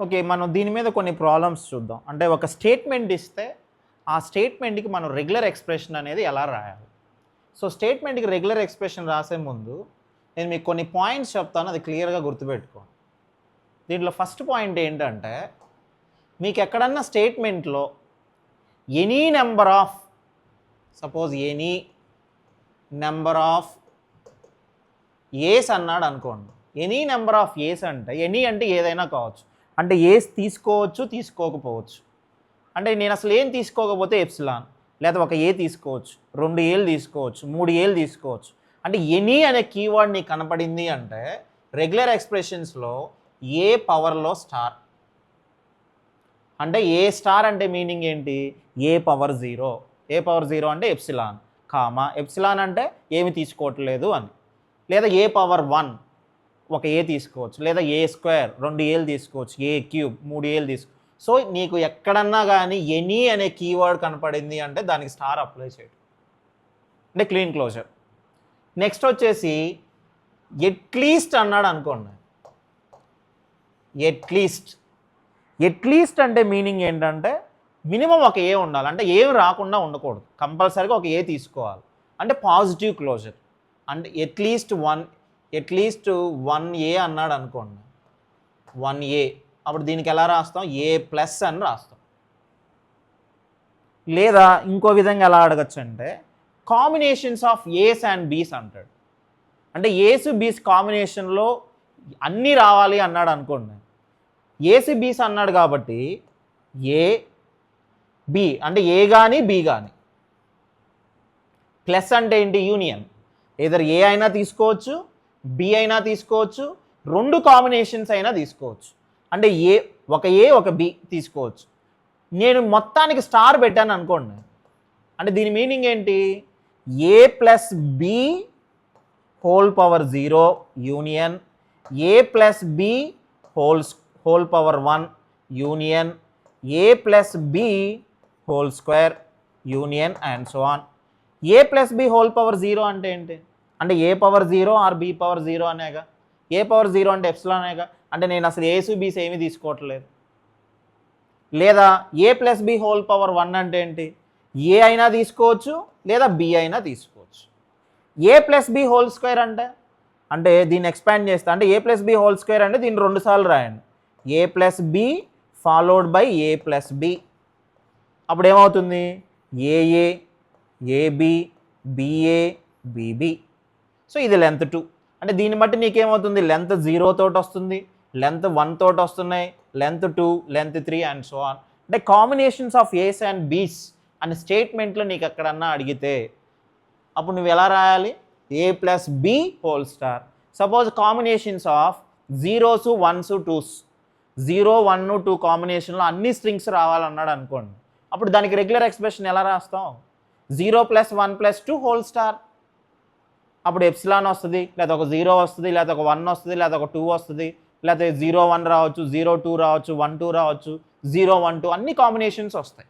Okay, మనం దీని మీద కొన్ని ప్రాబ్లమ్స్ చూద్దాం. అంటే ఒక స్టేట్మెంట్ ఇస్తే ఆ స్టేట్మెంట్కి మనం రెగ్యులర్ ఎక్స్ప్రెషన్ అనేది ఎలా రాయాలి. సో స్టేట్మెంట్కి రెగ్యులర్ ఎక్స్ప్రెషన్ రాసే ముందు నేను మీకు కొన్ని పాయింట్స్ చెప్తాను, అది క్లియర్గా గుర్తుపెట్టుకోండి. దీంట్లో ఫస్ట్ పాయింట్ ఏంటంటే, మీకు ఎక్కడన్నా స్టేట్మెంట్లో any number of, suppose any number of a's అన్నాడు అనుకోండి. ఎనీ నెంబర్ ఆఫ్ ఏస్ అంటే ఎనీ అంటే ఏదైనా కావచ్చు, అంటే ఏస్ తీసుకోవచ్చు తీసుకోకపోవచ్చు. అంటే నేను అసలు ఏం తీసుకోకపోతే ఎప్సిలాన్, లేదా ఒక ఏ తీసుకోవచ్చు, 2 ఏలు తీసుకోవచ్చు, 3 ఏలు తీసుకోవచ్చు. అంటే ఎనీ అనే కీవర్డ్ నీకు కనపడింది అంటే రెగ్యులర్ ఎక్స్ప్రెషన్స్లో ఏ పవర్లో స్టార్. అంటే ఏ స్టార్ అంటే మీనింగ్ ఏంటి, ఏ పవర్ 0. ఏ పవర్ 0 అంటే ఎప్సిలాన్, కామా ఎప్సిలాన్ అంటే ఏమి తీసుకోవట్లేదు అని. లేదా ఏ పవర్ 1 ఒక ఏ తీసుకోవచ్చు, లేదా ఏ స్క్వేర్ 2 ఏలు తీసుకోవచ్చు, ఏ క్యూబ్ 3 ఏలు తీసుకోవచ్చు. సో నీకు ఎక్కడన్నా కానీ ఎనీ అనే కీవర్డ్ కనపడింది అంటే దానికి స్టార్ అప్లై చేయడం, అంటే క్లీన్ క్లోజర్. నెక్స్ట్ వచ్చేసి ఎట్లీస్ట్ అన్నాడు అనుకోండి. ఎట్లీస్ట్ అంటే మీనింగ్ ఏంటంటే మినిమం ఒక ఏ ఉండాలి, అంటే ఏమి రాకుండా ఉండకూడదు, కంపల్సరీగా ఒక ఏ తీసుకోవాలి, అంటే పాజిటివ్ క్లోజర్. అంటే ఎట్లీస్ట్ వన్ ఏ అన్నాడు అనుకోండి, 1A, అప్పుడు దీనికి ఎలా రాస్తాం, ఏ ప్లస్ అని రాస్తాం. లేదా ఇంకో విధంగా ఎలా అడగచ్చు అంటే కాంబినేషన్స్ ఆఫ్ ఏస్ అండ్ బీస్ అంటాడు. అంటే ఏసు బీస్ కాంబినేషన్లో అన్నీ రావాలి అన్నాడు అనుకోండి. ఏసి బీస్ అన్నాడు కాబట్టి ఏ బి అంటే ఏ కానీ బి కానీ. ప్లస్ అంటే ఏంటి, యూనియన్. ఏదర్ ఏ అయినా తీసుకోవచ్చు, బి అయినా తీసుకోవచ్చు, 2 కాంబినేషన్స్ అయినా తీసుకోవచ్చు. అంటే ఏ ఒక బి తీసుకోవచ్చు. నేను మొత్తానికి స్టార్ పెట్టాను అనుకోండి, అంటే దీని మీనింగ్ ఏంటి, a plus b whole power 0 union, a plus b whole power 1 union, a plus b whole square union and so on. A plus b whole power 0 అంటే ఏంటి, అంటే a power 0 or b power 0 అనేగా. A power 0 అంటే epsilon అనేగా, అంటే నేను అసలు ఏసు బీస్ ఏమీ తీసుకోవట్లేదు. లేదా ఏ ప్లస్ బి హోల్ పవర్ 1 అంటే ఏంటి, ఏ అయినా తీసుకోవచ్చు లేదా బి అయినా తీసుకోవచ్చు. A plus b whole square అంటే దీన్ని ఎక్స్పాండ్ చేస్తా, అంటే a plus b whole square అంటే దీన్ని 2 సార్లు రాయండి, a plus b followed by a plus b. అప్పుడు ఏమవుతుంది, a a a b b a b b. So ఇది లెంత్ 2. అంటే దీన్ని బట్టి నీకేమవుతుంది, లెంత్ 0 తోటి వస్తుంది, లెంత్ 1 తోటి వస్తున్నాయి, length 2, length 3 and so on. అంటే కాంబినేషన్స్ ఆఫ్ ఏస్ అండ్ బీస్ అనే స్టేట్మెంట్లో నీకు ఎక్కడన్నా అడిగితే అప్పుడు నువ్వు ఎలా రాయాలి, a plus b whole star. Suppose combinations of 0s 1s 2s, 0 1 2 కాంబినేషన్లో అన్ని స్ట్రింగ్స్ రావాలన్నాడు అనుకోండి, అప్పుడు దానికి రెగ్యులర్ ఎక్స్ప్రెషన్ ఎలా రాస్తాం, 0 + 1 + 2 హోల్ స్టార్. అప్పుడు ఎప్సిలాన్ వస్తుంది, లేదా ఒక 0 వస్తుంది, లేదా ఒక 1 వస్తుంది, లేదా ఒక 2 వస్తుంది, లేకపోతే 0 1 రావచ్చు, 0 2 రావచ్చు, 1 2 రావచ్చు, 0 1 2 అన్ని కాంబినేషన్స్ వస్తాయి.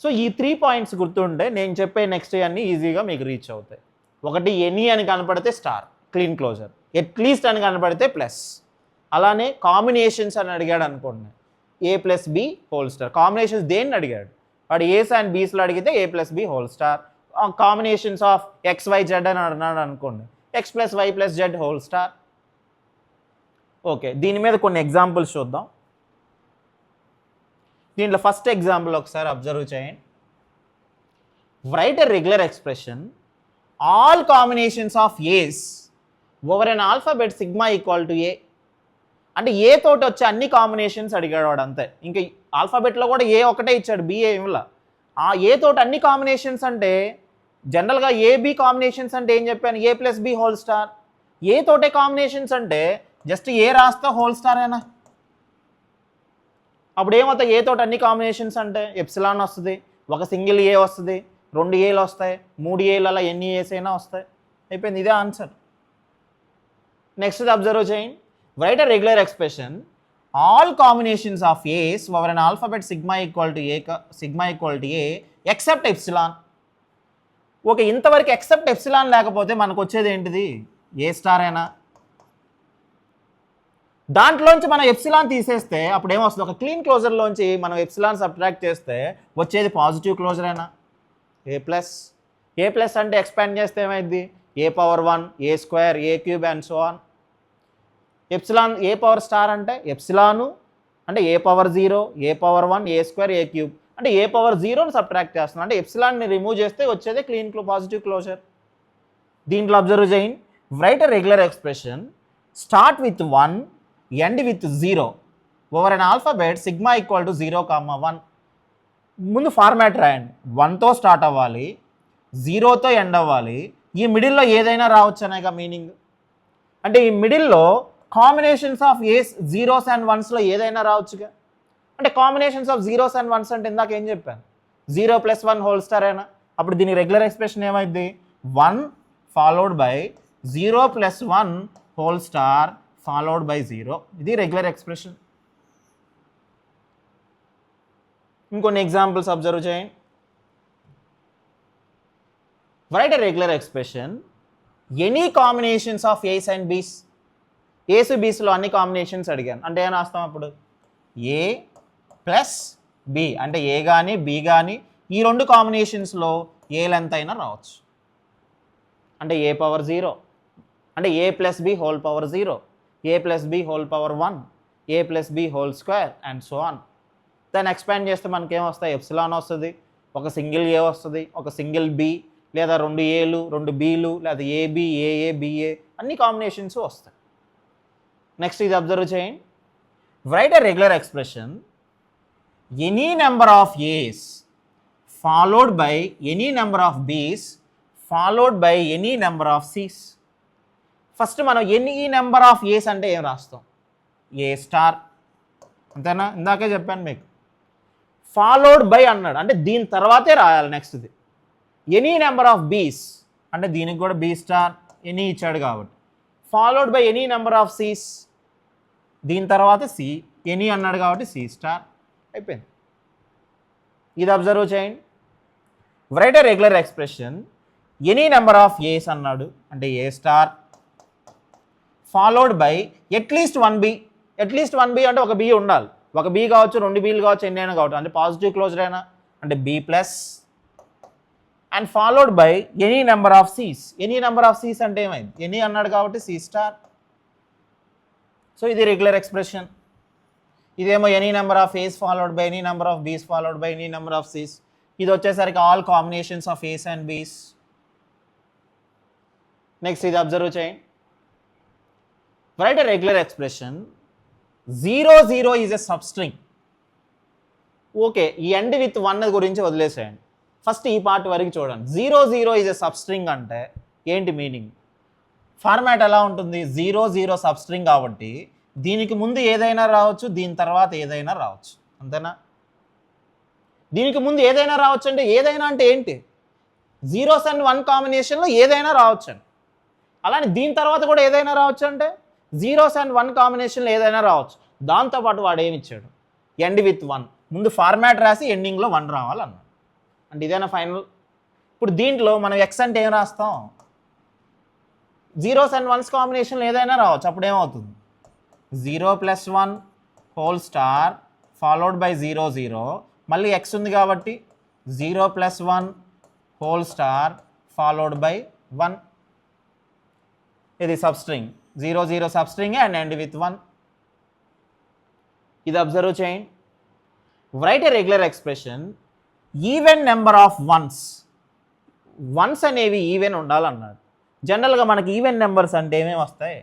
సో ఈ 3 పాయింట్స్ గుర్తుంటే నేను చెప్పే నెక్స్ట్ అన్నీ ఈజీగా మీకు రీచ్ అవుతాయి. ఒకటి ఎనీ అని కనపడితే స్టార్ క్లీన్ క్లోజర్, ఎట్లీస్ట్ అని కనపడితే ప్లస్. అలానే కాంబినేషన్స్ అని అడిగాడు అనుకోండి, a plus b whole star. Combinations దేన్ని అడిగాడు, వాడు ఏస్ అండ్ బీస్లో అడిగితే a plus b whole star. Combinations of x y z అని అన్నాడు అనుకోండి, x plus y plus z whole star. Okay, దీని మీద కొన్ని ఎగ్జాంపుల్స్ చూద్దాం. దీంట్లో ఫస్ట్ ఎగ్జాంపుల్ ఒకసారి అబ్జర్వ్ చేయండి. Write a regular expression all combinations of ace over N alphabet sigma equal to a. అంటే ఏ తోటి వచ్చే అన్ని కాంబినేషన్స్ అడిగాడు వాడు, అంతే. ఇంకా ఆల్ఫాబెట్లో కూడా ఏ ఒకటే ఇచ్చాడు, బిఏ ఏమిలా. ఆ ఏ తోటి అన్ని కాంబినేషన్స్ అంటే జనరల్గా ఏబి కాంబినేషన్స్ అంటే ఏం చెప్పాను, ఏ ప్లస్ బి హోల్ స్టార్. ఏ తోటే కాంబినేషన్స్ అంటే జస్ట్ ఏ రాస్తా హోల్ స్టార్ అయినా. అప్పుడు ఏమవుతాయి, ఏ తోటి అన్ని కాంబినేషన్స్ అంటే ఎప్సిలాన్ వస్తుంది, ఒక సింగిల్ ఏ వస్తుంది, 2 ఏలు వస్తాయి, 3 ఏలు, అలా ఎన్ని ఏస్ అయినా వస్తాయి. అయిపోయింది, ఇదే ఆన్సర్. నెక్స్ట్ అబ్జర్వ్ చేయండి. Write a regular expression all combinations of ace over N alphabet sigma equal to A except epsilon. Okay, ఇంతవరకు ఎక్సెప్ట్ ఎప్సిలాన్ లేకపోతే మనకు వచ్చేది ఏంటిది, ఏ స్టార్ అయినా. దాంట్లోంచి మనం ఎప్సిలాన్ తీసేస్తే అప్పుడు ఏమొస్తుంది, ఒక క్లీన్ క్లోజర్లోంచి మనం ఎప్సిలాన్ సబ్ట్రాక్ట్ చేస్తే వచ్చేది పాజిటివ్ క్లోజరేనా. ఏ ప్లస్ అంటే ఎక్స్పాండ్ చేస్తే ఏమైంది, a⁴ a² and so on. Epsilon a⁻* అంటే ఎప్సిలాను అంటే a⁴0 a⁴1 a² a³ అంటే a⁴0ని సబ్ట్రాక్ట్ చేస్తున్నాం, అంటే ఎప్సిలాన్ని రిమూవ్ చేస్తే వచ్చేదే క్లీన్ పాజిటివ్ క్లోజర్. దీంట్లో అబ్జర్వ్ చేయండి, write a regular expression start with 1 end with 0 over an alphabet sigma = 0, 1. ముందు ఫార్మాట్ రాయండి, 1తో స్టార్ట్ అవ్వాలి, 0తో ఎండ్ అవ్వాలి, ఈ మిడిల్లో ఏదైనా రావచ్చు అనేగా మీనింగ్. అంటే ఈ మిడిల్లో కాంబినేషన్స్ ఆఫ్ జీరోస్ అండ్ వన్స్లో ఏదైనా రావచ్చుగా. అంటే combinations of zeros and once అంటే ఇందాక ఏం చెప్పాను, 0 + 1 హోల్ స్టార్ అయినా. అప్పుడు దీని రెగ్యులర్ ఎక్స్ప్రెషన్ ఏమైంది, 1 followed by 0 + 1 whole star followed by 0. ఇది రెగ్యులర్ ఎక్స్ప్రెషన్. ఇంకొన్ని ఎగ్జాంపుల్స్ అబ్జర్వ్ చేయండి. Write a regular expression any combinations of ace and B's. A's బీస్లో అన్ని కాంబినేషన్స్ అడిగాను, అంటే ఏం రాస్తాం అప్పుడు, a + b అంటే ఏ కానీ బి కానీ ఈ రెండు కాంబినేషన్స్లో ఏ లెంత్ అయినా రావచ్చు. అంటే a⁴0 అంటే a + b whole power 0, a + b whole power 1, a + b whole square and so on. దాన్ని ఎక్స్పాండ్ చేస్తే మనకేం వస్తాయి, ఎప్సిలాన్ వస్తుంది, ఒక సింగిల్ ఏ వస్తుంది, ఒక సింగిల్ బి, లేదా 2 ఏలు 2 బీలు, లేదా ఏబి ఏఏ బిఏ అన్ని కాంబినేషన్స్ వస్తాయి. నెక్స్ట్ ఇది అబ్జర్వ్ చేయండి, write a regular expression any number of ace followed by any number of b's followed by any number of c's. First మనం ఎనీ నెంబర్ ఆఫ్ ఏస్ అంటే ఏం రాస్తాం, A*, అంతేనా, ఇందాకే చెప్పాను మీకు. ఫాలోడ్ బై అన్నాడు అంటే దీని తర్వాతే రాయాలి నెక్స్ట్ది. ఎనీ నెంబర్ ఆఫ్ బీస్ అంటే దీనికి కూడా B*, ఎనీ ఇచ్చాడు కాబట్టి. Followed by any number of C's, దీని తర్వాత సి, ఎనీ అన్నాడు కాబట్టి C*, అయిపోయింది. ఇది అబ్జర్వ్ చేయండి, write a regular expression any number of a's అన్నాడు అంటే A*, followed by at least 1 b. At least 1 b అంటే ఒక బి ఉండాలి, ఒక బి కావచ్చు, 2 బీలు కావచ్చు, ఎన్ని అయినా కావచ్చు, అంటే పాజిటివ్ క్లోజర్ అయినా అంటే B+, and followed by any number of c's. Any number of c's అంటే ఏమైంది, ఎనీ అన్నాడు కాబట్టి C*. సో ఇది రెగ్యులర్ ఎక్స్ప్రెషన్. ఇదేమో any number of ace followed by any number of b's followed by any number of c's. ఇది వచ్చేసరికి all combinations of ace and b's. Next ఇది observe చేయండి, write a regular expression 0 0 is a substring. Okay, ఈ end with 1 గురించి వదిలేసేయండి, first ఈ part వరకు చూడండి. 0 0 ఈజ్ ఎ సబ్స్ట్రింగ్ అంటే ఏంటి మీనింగ్, ఫార్మాట్ ఎలా ఉంటుంది, 0 0 సబ్స్ట్రింగ్ కాబట్టి దీనికి ముందు ఏదైనా రావచ్చు, దీని తర్వాత ఏదైనా రావచ్చు, అంతేనా. దీనికి ముందు ఏదైనా రావచ్చు అంటే ఏదైనా అంటే ఏంటి, 0s and 1 కాంబినేషన్లో ఏదైనా రావచ్చు అండి. అలానే దీని తర్వాత కూడా ఏదైనా రావచ్చు అంటే 0s and 1 కాంబినేషన్లో ఏదైనా రావచ్చు. దాంతోపాటు వాడు ఏమి ఇచ్చాడు, ఎండ్ విత్ 1, ముందు ఫార్మాట్ రాసి ఎండింగ్లో 1 రావాలన్నాడు. అంటే ఇదేనా ఫైనల్. ఇప్పుడు దీంట్లో మనం ఎక్స్ అంటే ఏం రాస్తాం, 0s and 1s కాంబినేషన్లో ఏదైనా రావచ్చు. అప్పుడు ఏమవుతుంది, 0 + 1 హోల్ స్టార్ ఫాలోడ్ బై 0 0, మళ్ళీ ఎక్స్ ఉంది కాబట్టి 0 + 1 హోల్ స్టార్ ఫాలోడ్ బై 1. ఇది substring, 0 0 substring and end with 1. ఇది అబ్జర్వ్ చేయండి, write a regular expression even number of once. Once అనేవి ఈవెన్ ఉండాలన్నాడు. జనరల్గా మనకి ఈవెన్ నెంబర్స్ అంటే ఏమేమి వస్తాయి,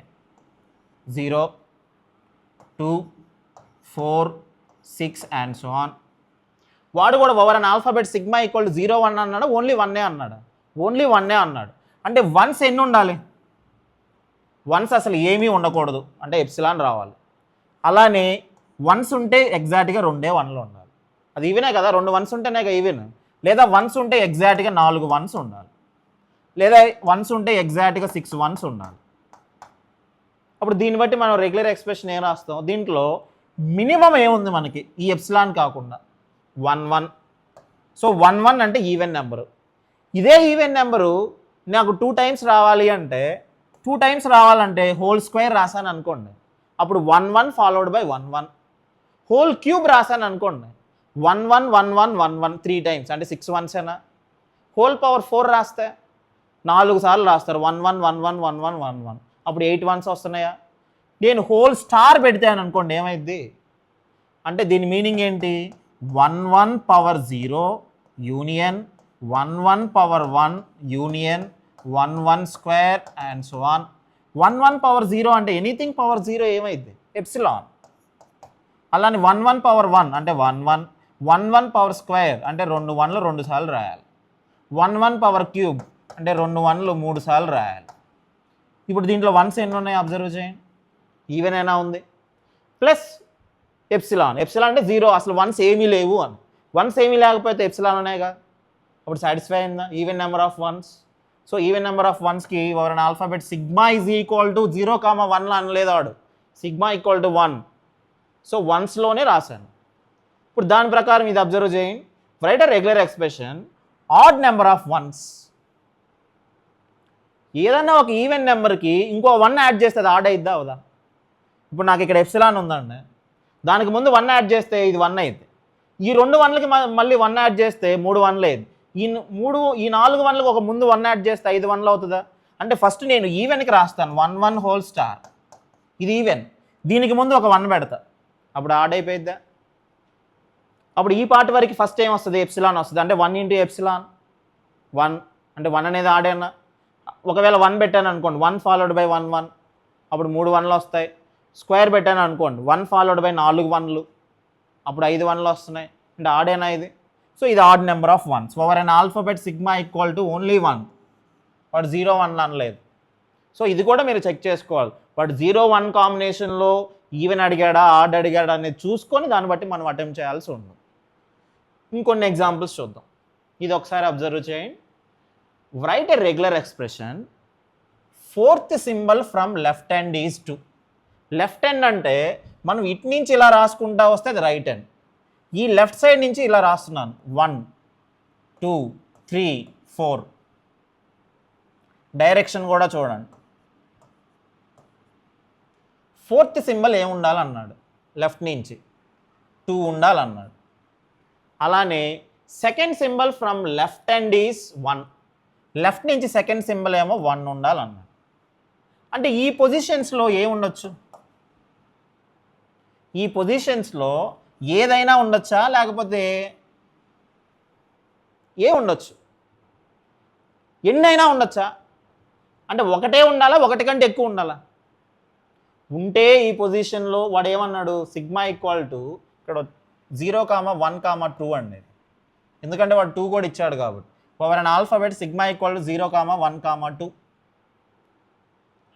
0 2 4 6 అండ్ సో ఆన్. వాడు కూడా ఓవర్ అన్ ఆల్ఫాబెట్ సిగ్మా = 0 1 అన్నాడు, ఓన్లీ 1 అన్నాడు, ఓన్లీ 1 అన్నాడు. అంటే వన్స్ ఎన్ని ఉండాలి, వన్స్ అసలు ఏమీ ఉండకూడదు, అంటే ఎప్సిలాన్ రావాలి. అలానే వన్స్ ఉంటే ఎగ్జాక్ట్గా 2 1లు ఉండాలి. అది ఈవెనే కదా, 2 వన్స్ ఉంటేనే కదా ఈవెన్. లేదా వన్స్ ఉంటే ఎగ్జాక్ట్గా 4 వన్స్ ఉండాలి, లేదా వన్స్ ఉంటే ఎగ్జాక్ట్గా 6 వన్స్ ఉండాలి. అప్పుడు దీన్ని బట్టి మనం రెగ్యులర్ ఎక్స్ప్రెషన్ ఏం రాస్తాం, దీంట్లో మినిమం ఏముంది మనకి ఈ ఎప్సిలాన్ కాకుండా 1 1. సో 1 1 అంటే ఈవెన్ నెంబరు. ఇదే ఈవెన్ నెంబరు నాకు 2 టైమ్స్ రావాలి అంటే 2 టైమ్స్ రావాలంటే హోల్ స్క్వేర్ రాసాను అనుకోండి, అప్పుడు 1 1 ఫాలోడ్ బై 1 1. హోల్ క్యూబ్ రాశాను అనుకోండి, 1 1 1 1 1 1 3 టైమ్స్ అంటే 6 1s ఏనా. హోల్ పవర్ 4 రాస్తే 4 సార్లు రాస్తారు, 1 1 1 1 1 1 1 1, అప్పుడు 8 1s వస్తున్నాయా. నేను హోల్ స్టార్ పెడితాను అనుకోండి ఏమైంది అంటే దీని మీనింగ్ ఏంటి, 1 1 power 0 union 1 1 power 1 union 1 1 square and so on. 1 1 power 0 అంటే ఎనీథింగ్ పవర్ 0 ఏమైంది, ఎప్సిలాన్. అలానే 1 1 పవర్ 1 అంటే 1 1, 1 1 పవర్ స్క్వేర్ అంటే 2 1లు 2 సార్లు రాయాలి, 1 1 పవర్ క్యూబ్ అంటే 2 1లు 3 సార్లు రాయాలి. ఇప్పుడు దీంట్లో 1s ఎన్ని ఉన్నాయి అబ్జర్వ్ చేయండి, ఈవెన్ అయినా ఉంది, ప్లస్ ఎప్సిలాన్. ఎప్సిలాన్ అంటే 0, అసలు 1s ఏమీ లేవు అని. 1s ఏమీ లేకపోతే ఎప్సిలాన్ అనేగా, అప్పుడు సాటిస్ఫై అయిందా, even number of 1s. So even number of 1స్కి ఎవరైనా alphabet sigma is equal to 0, 1లా అనలేదు వాడు, సిగ్మా ఈక్వల్ టు 1. సో 1స్లోనే రాశాను. ఇప్పుడు దాని ప్రకారం ఇది అబ్జర్వ్ చేయండి, write a regular expression odd number of 1s. ఏదన్నా ఒక ఈవెన్ నెంబర్కి ఇంకో 1 యాడ్ చేస్తే అది ఆడ్ అయిద్దా అవుదా. ఇప్పుడు నాకు ఇక్కడ ఎప్సిలాన్ ఉందండి, దానికి ముందు 1 యాడ్ చేస్తే ఇది 1 అయింది, ఈ 2 1లకి మళ్ళీ 1 యాడ్ చేస్తే 3 1లు అయింది, ఈ 4 1లకు ఒక ముందు 1 యాడ్ చేస్తే 5 1లు అవుతుందా. అంటే ఫస్ట్ నేను ఈవెన్కి రాస్తాను 1 1 హోల్ స్టార్, ఇది ఈవెన్, దీనికి ముందు ఒక 1 పెడతా, అప్పుడు ఆడ్ అయిపోయిద్దా. అప్పుడు ఈ పార్ట్ వరకు ఫస్ట్ ఏం వస్తుంది, ఎప్సిలాన్ వస్తుంది, అంటే 1 ఇంటూ ఎప్సిలాన్ 1, అంటే 1 అనేది ఆడేనా. ఒకవేళ 1 పెట్టాను అనుకోండి, 1 ఫాలోడ్ బై 1 1, అప్పుడు 3 1లు వస్తాయి. స్క్వేర్ పెట్టాను అనుకోండి, 1 ఫాలోడ్ బై 4 1లు, అప్పుడు 5 1లు వస్తున్నాయి, అంటే ఆడేనా ఇది. సో ఇది add number of 1s. Over an alphabet sigma equal to only 1, వాడు 0 1 అనలేదు. సో ఇది కూడా మీరు చెక్ చేసుకోవాలి, వాడు 0 1 కాంబినేషన్లో ఈవెన్ అడిగాడా ఆడ్ అడిగాడా అనేది చూసుకొని దాన్ని బట్టి మనం అటెంప్ట్ చేయాల్సి ఉంటుంది. ఇంకొన్ని ఎగ్జాంపుల్స్ చూద్దాం, ఇది ఒకసారి అబ్జర్వ్ చేయండి. Write a regular expression, 4th symbol from left hand is 2. Left hand అంటే మనం ఇటు నుంచి ఇలా రాసుకుంటా వస్తే అది రైట్ హ్యాండ్, ఈ లెఫ్ట్ సైడ్ నుంచి ఇలా రాస్తున్నాను 1 2 3 4. డైరెక్షన్ కూడా చూడండి, 4th సింబల్ ఏమి ఉండాలన్నాడు, లెఫ్ట్ నుంచి 2 ఉండాలన్నాడు. అలానే second symbol from left hand is 1, left నుంచి సెకండ్ సింబల్ ఏమో 1 ఉండాలన్నాడు. అంటే ఈ పొజిషన్స్లో ఏముండొచ్చు, ఈ పొజిషన్స్లో ఏదైనా ఉండొచ్చా లేకపోతే ఉండొచ్చు, ఎన్నైనా ఉండొచ్చా, అంటే ఒకటే ఉండాలా ఒకటి కంటే ఎక్కువ ఉండాలా. ఉంటే ఈ పొజిషన్లో వాడు ఏమన్నాడు, సిగ్మా ఈక్వల్ టు ఇక్కడ 0 1 2 అండి, ఎందుకంటే వాడు 2 కూడా ఇచ్చాడు కాబట్టి. Over an alphabet sigma equal to 0 1 2.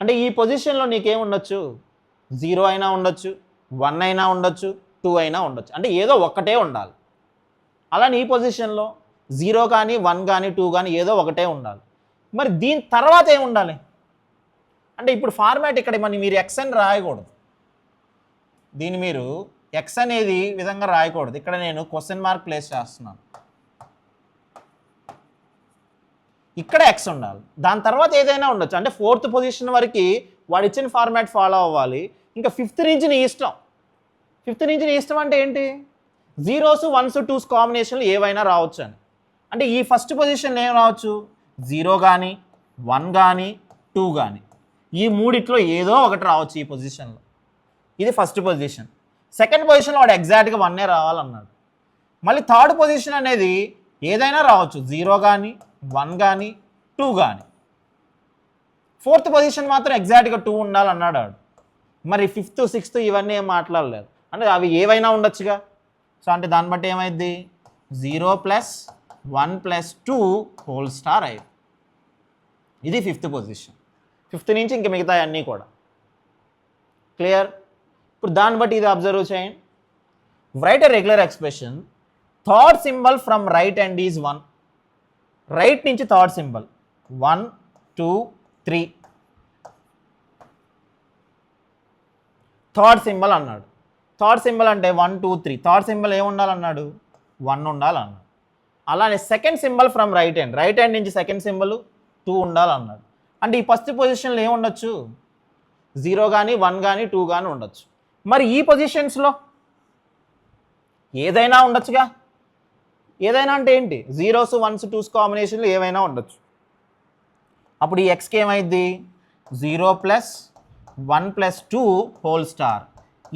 అంటే ఈ పొజిషన్లో నీకేముండొచ్చు, 0 అయినా ఉండొచ్చు, 1 అయినా ఉండొచ్చు, 2 అయినా ఉండొచ్చు, అంటే ఏదో ఒక్కటే ఉండాలి. అలానే ఈ పొజిషన్లో 0 కానీ 1 కానీ 2 కానీ ఏదో ఒకటే ఉండాలి. మరి దీని తర్వాత ఏమి ఉండాలి అంటే ఇప్పుడు ఫార్మాట్ ఇక్కడ మీరు ఎక్స్ అని రాయకూడదు, దీన్ని మీరు ఎక్స్ అనేది విధంగా రాయకూడదు. ఇక్కడ నేను క్వశ్చన్ మార్క్ ప్లేస్ చేస్తున్నాను, ఇక్కడ ఎక్స్ ఉండాలి, దాని తర్వాత ఏదైనా ఉండొచ్చు. అంటే 4th పొజిషన్ వరకు వాడు ఇచ్చిన ఫార్మాట్ ఫాలో అవ్వాలి. ఇంకా 5th నుంచి నీ ఇష్టం. 5th నుంచి నీ ఇష్టం అంటే ఏంటి, 0s 1s 2s కాంబినేషన్లు ఏవైనా రావచ్చు అని. అంటే ఈ ఫస్ట్ పొజిషన్లో ఏం రావచ్చు, 0 కానీ 1 కానీ 2 కానీ, ఈ మూడిట్లో ఏదో ఒకటి రావచ్చు ఈ పొజిషన్లో. ఇది ఫస్ట్ పొజిషన్. సెకండ్ పొజిషన్లో వాడు ఎగ్జాక్ట్గా 1 రావాలన్నాడు. మళ్ళీ థర్డ్ పొజిషన్ అనేది ఏదైనా రావచ్చు, 0 కానీ 1 కానీ 2 కానీ. 4th పొజిషన్ మాత్రం ఎగ్జాక్ట్గా 2 ఉండాలన్నాడు వాడు. మరి 5th 6th ఇవన్నీ ఏం మాట్లాడలేదు, అంటే అవి ఏవైనా ఉండొచ్చుగా. సో అంటే దాన్ని బట్టి ఏమైంది, 0 + 1 + 2 హోల్ స్టార్ అయింది. ఇది 5th పొజిషన్. 5th నుంచి ఇంక మిగతా అన్నీ కూడా క్లియర్. ఇప్పుడు దాన్ని బట్టి ఇది అబ్జర్వ్ చేయండి. Write a regular expression, third symbol from right hand is 1. Right నుంచి థర్డ్ సింబల్ 1 2 3, థర్డ్ సింబల్ అన్నాడు. థర్డ్ సింబల్ అంటే 1 2 3, థర్డ్ సింబల్ ఏమి ఉండాలన్నాడు, 1 ఉండాలన్నాడు. అలానే second symbol from right hand, right hand నుంచి సెకండ్ సింబల్ 2 ఉండాలన్నాడు. అంటే ఈ ఫస్ట్ పొజిషన్లో ఏముండొచ్చు, 0 కానీ 1 కానీ 2 కానీ ఉండొచ్చు. మరి ఈ పొజిషన్స్లో ఏదైనా ఉండొచ్చుగా. ఏదైనా అంటే ఏంటి? 0s 1s 2s కాంబినేషన్లు ఏవైనా ఉండొచ్చు. అప్పుడు ఈ ఎక్స్కి ఏమైంది? 0 + 1 + 2 హోల్ స్టార్.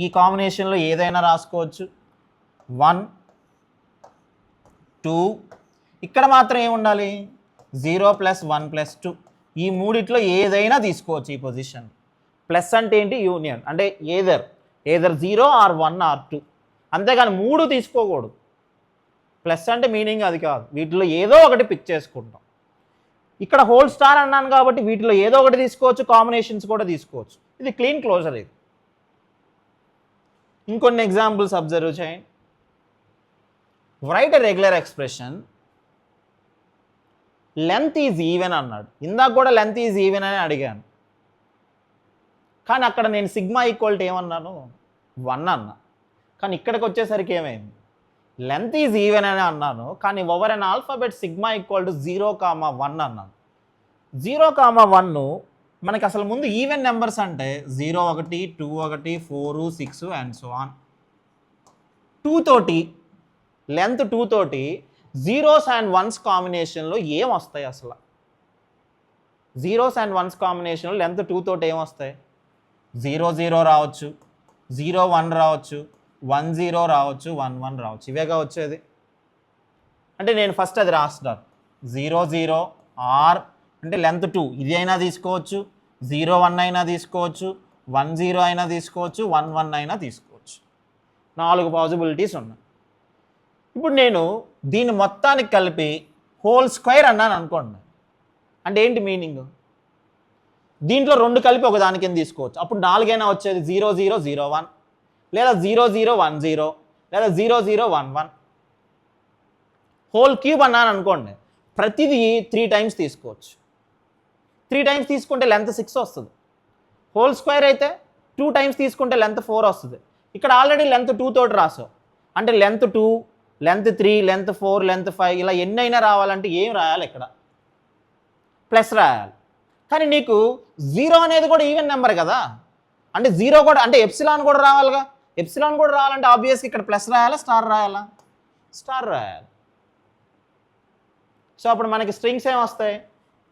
ఈ కాంబినేషన్లో ఏదైనా రాసుకోవచ్చు. 1 2 ఇక్కడ మాత్రం ఏముండాలి? 0 + 1 + 2. ఈ మూడిట్లో ఏదైనా తీసుకోవచ్చు ఈ పొజిషన్. ప్లస్ అంటే ఏంటి? యూనియన్. అంటే ఏదర్ 0 ఆర్ 1 ఆర్ 2. అంతేగాని 3 తీసుకోకూడదు. ప్లస్ అంటే మీనింగ్ అది కాదు. వీటిలో ఏదో ఒకటి పిక్ చేసుకుంటాం. ఇక్కడ హోల్ స్టార్ అన్నాను కాబట్టి వీటిలో ఏదో ఒకటి తీసుకోవచ్చు, కాంబినేషన్స్ కూడా తీసుకోవచ్చు. ఇది క్లీన్ క్లోజర్. ఇది ఇంకొన్ని ఎగ్జాంపుల్స్ అబ్జర్వ్ చేయండి. Write a regular expression, length is even అన్నాడు. ఇందాక కూడా లెంత్ ఈజ్ ఈవెన్ అని అడిగాను, కానీ అక్కడ నేను సిగ్మా ఈక్వల్ ఏమన్నాను? 1 అన్నా. కానీ ఇక్కడికి వచ్చేసరికి ఏమైంది? లెంత్ ఈజ్ ఈవెన్ అని అన్నాను, కానీ over an alphabet sigma equal to 0,1 అన్నాను. 0,1 మనకి అసలు ముందు ఈవెన్ నెంబర్స్ అంటే 0 1 2 1 4 6 అండ్ సో ఆన్. 2 తోటి లెంత్ 2 తోటి 0s and 1s కాంబినేషన్లో ఏం వస్తాయి అసలు? 0s and 1s కాంబినేషన్లో లెంత్ 2 తోటి ఏం వస్తాయి? 0 0 రావచ్చు, 0 1 రావచ్చు, 1 0 రావచ్చు, 1 1 రావచ్చు. ఇవేగా వచ్చేది. అంటే నేను ఫస్ట్ అది రాస్తాను. 0 0 ఆర్ అంటే లెంత్ 2, ఇది అయినా తీసుకోవచ్చు, 0 1 అయినా తీసుకోవచ్చు, 1 0 అయినా తీసుకోవచ్చు, 1 1 అయినా తీసుకోవచ్చు. 4 పాసిబిలిటీస్ ఉన్నాయి. ఇప్పుడు నేను దీన్ని మొత్తానికి కలిపి హోల్ స్క్వేర్ అన్నాను అనుకోండి. అంటే ఏంటి మీనింగ్? దీంట్లో 2 కలిపి ఒక దాని కింద తీసుకోవచ్చు. అప్పుడు 4 అయినా వచ్చేది. 0 0 0 1 లేదా 0 0 1 0 లేదా 0 0 1 1. హోల్ క్యూబ్ అన్నాను అనుకోండి, ప్రతిదీ 3 టైమ్స్ తీసుకోవచ్చు. 3 టైమ్స్ తీసుకుంటే లెంత్ 6 వస్తుంది. హోల్ స్క్వేర్ అయితే 2 టైమ్స్ తీసుకుంటే లెంత్ 4 వస్తుంది. ఇక్కడ ఆల్రెడీ లెంత్ 2 తోటి రాసావు. అంటే లెంత్ 2, లెంత్ 3, లెంత్ 4, లెంత్ 5 ఇలా ఎన్నైనా రావాలంటే ఏం రాయాలి? ఇక్కడ ప్లస్ రాయాలి. కానీ నీకు 0 అనేది కూడా ఈవెన్ నెంబర్ కదా. అంటే 0 కూడా అంటే ఎప్సిలాన్ కూడా రావాలిగా. ఎప్సిలాన్ కూడా రావాలంటే ఆబ్వియస్గా ఇక్కడ ప్లస్ రాయాలా, స్టార్ రాయాలా? స్టార్ రాయాలి. సో అప్పుడు మనకి స్ట్రింగ్స్ ఏం వస్తాయి?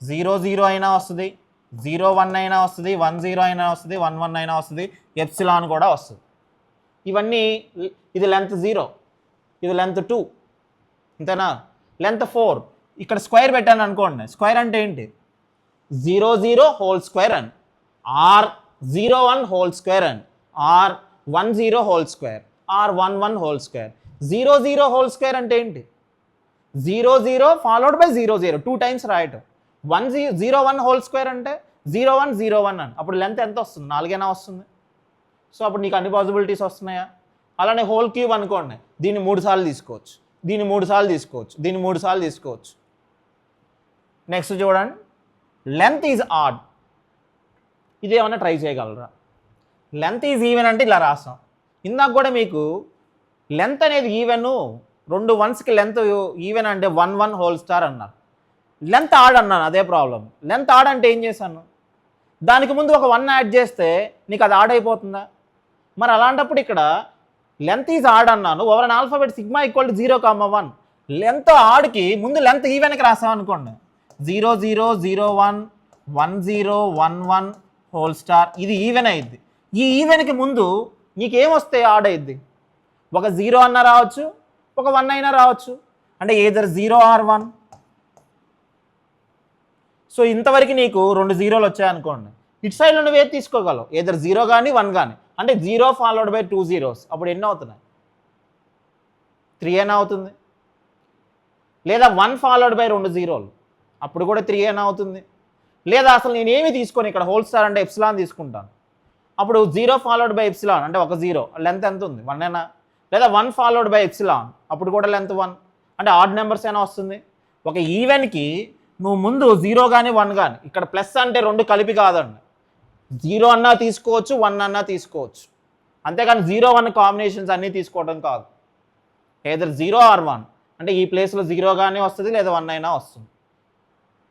0 0 అయినా వస్తుంది, 0 1 అయినా వస్తుంది, 1 0 అయినా వస్తుంది, 1 1 అయినా వస్తుంది, ఎప్సిలాన్ కూడా వస్తుంది. ఇవన్నీ ఇది లెంత్ 0, ఇది లెంత్ 2, అంతేనా? లెంత్ 4 ఇక్కడ స్క్వేర్ పెట్టాను అనుకోండి. స్క్వేర్ అంటే ఏంటి? 0 0 హోల్ స్క్వేర్ అని, ఆర్ 0 1 హోల్ స్క్వేర్ అని, or 1 0 whole square, or 1 1 whole square. 0 0 whole square అంటే ఏంటి? 0 0 ఫాలోడ్ బై 0 0 2 టైమ్స్ రాయటం. 0 1 హోల్ స్క్వేర్ అంటే 0 1 0 1 అని. అప్పుడు లెంత్ ఎంత వస్తుంది? 4 అయినా వస్తుంది. సో అప్పుడు నీకు అన్ని పాసిబిలిటీస్ వస్తున్నాయా? అలానే హోల్ క్యూబ్ అనుకోండి, దీన్ని 3 సార్లు తీసుకోవచ్చు, దీన్ని 3 సార్లు తీసుకోవచ్చు, దీన్ని 3 సార్లు తీసుకోవచ్చు. నెక్స్ట్ చూడండి, లెంత్ ఈజ్ ఆడ్. ఇదేమన్నా ట్రై చేయగలరా? లెంత్ ఈజ్ ఈవెన్ అంటే ఇలా రాస్తాం. ఇందాక కూడా మీకు లెంత్ అనేది ఈవెన్, 2 1స్కి లెంత్ ఈవెన్ అంటే 1 1 హోల్ స్టార్ అన్నారు. లెంత్ ఆడ్ అన్నాను, అదే ప్రాబ్లం. లెంత్ ఆడ్ అంటే ఏం చేశాను? దానికి ముందు ఒక 1 యాడ్ చేస్తే నీకు అది ఆడ్ అయిపోతుందా? మరి అలాంటప్పుడు ఇక్కడ లెంత్ ఈజ్ ఆడ్ అన్నాను, over an alphabet sigma equal to 0,1. Length ఆడ్కి ముందు లెంత్ ఈవెన్కి రాసామనుకోండి, 0 0 0 1 1 0 1 1 హోల్ స్టార్. ఇది ఈవెన్ అయింది. ఈ ఈవెన్కి ముందు నీకేమొస్తే ఆడ్ అయింది? ఒక 0 అన్నా రావచ్చు, ఒక 1 అయినా రావచ్చు. అంటే ఏదర్ 0 ఆర్ 1. సో ఇంతవరకు నీకు 2 0లు వచ్చాయనుకోండి, ఇటు సైడ్లో నువ్వు ఏది తీసుకోగలవు? ఏదర్ 0 కానీ 1 కానీ. అంటే 0 ఫాలోడ్ బై 2 zeros. అప్పుడు ఎన్ని అవుతున్నాయి? 3 అయినా అవుతుంది. లేదా 1 ఫాలోడ్ బై 2 zeros, అప్పుడు కూడా 3 అయినా అవుతుంది. లేదా అసలు నేనేమి తీసుకొని ఇక్కడ హోల్ స్టార్ అంటే ఎప్సిలాన్ తీసుకుంటాను. అప్పుడు 0 ఫాలోడ్ బై ఎప్సిలాన్ అంటే ఒక 0, లెంత్ ఎంత ఉంది? 1 అయినా. లేదా 1 ఫాలోడ్ బై ఎప్సిలాన్, అప్పుడు కూడా లెంత్ 1, అంటే ఆడ్ నెంబర్స్ అయినా వస్తుంది. ఒక ఈవెన్కి నువ్వు ముందు 0 కానీ 1 కానీ, ఇక్కడ ప్లస్ అంటే 2 కలిపి కాదండి, 0 అన్నా తీసుకోవచ్చు, 1 అన్నా తీసుకోవచ్చు. అంతేకాని 0 1 కాంబినేషన్స్ అన్నీ తీసుకోవడం కాదు. ఏదర్ 0 ఆర్ 1 అంటే ఈ ప్లేస్లో 0 కానీ వస్తుంది, లేదా 1 అయినా వస్తుంది.